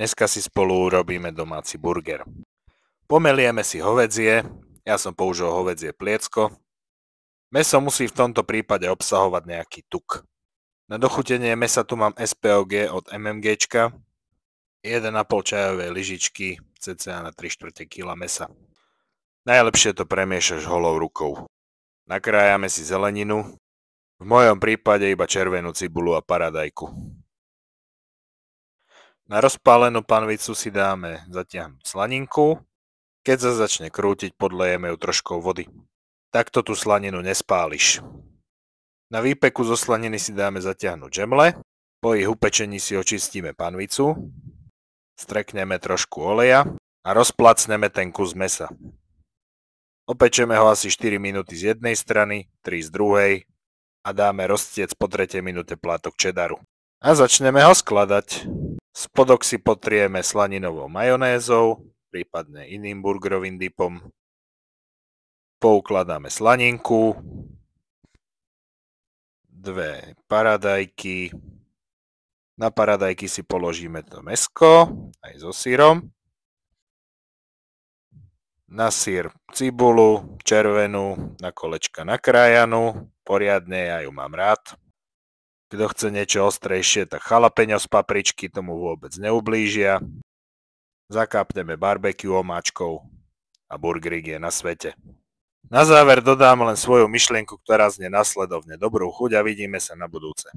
Dneska si spolu urobíme domáci burger. Pomelieme si hovädzie, ja som použil hovädzie pliecko. Mäso musí v tomto prípade obsahovať nejaký tuk. Na dochutenie mäsa tu mám SPOG od MMGčka, 1,5 čajovej lyžičky, cca na 3/4 kg mäsa. Najlepšie to premiešaš holou rukou. Nakrájame si zeleninu, v mojom prípade iba červenú cibulu a paradajku. Na rozpálenú panvicu si dáme zatiahnuť slaninku, keď sa začne krútiť, podlejeme ju troškou vody. Takto tú slaninu nespáliš. Na výpeku zo slaniny si dáme zatiahnuť žemle, po ich upečení si očistíme panvicu, strekneme trošku oleja a rozplacneme ten kus mäsa. Opečeme ho asi 4 minúty z jednej strany, 3 z druhej a dáme roztiec po 3. minúte plátok čedaru. A začneme ho skladať. Spodok si potrieme slaninovou majonézou, prípadne iným burgerovým dipom. Poukladáme slaninku, 2 paradajky. Na paradajky si položíme to mäsko, aj so syrom. Na syr cibulu, červenú, na kolečka nakrájanú, poriadne, ja ju mám rád. Kto chce niečo ostrejšie, tak jalapeňo z papričky tomu vôbec neublížia. Zakápneme barbecue omáčkou a burgerík je na svete. Na záver dodám len svoju myšlienku, ktorá znie nasledovne. Dobrú chuť a vidíme sa na budúce.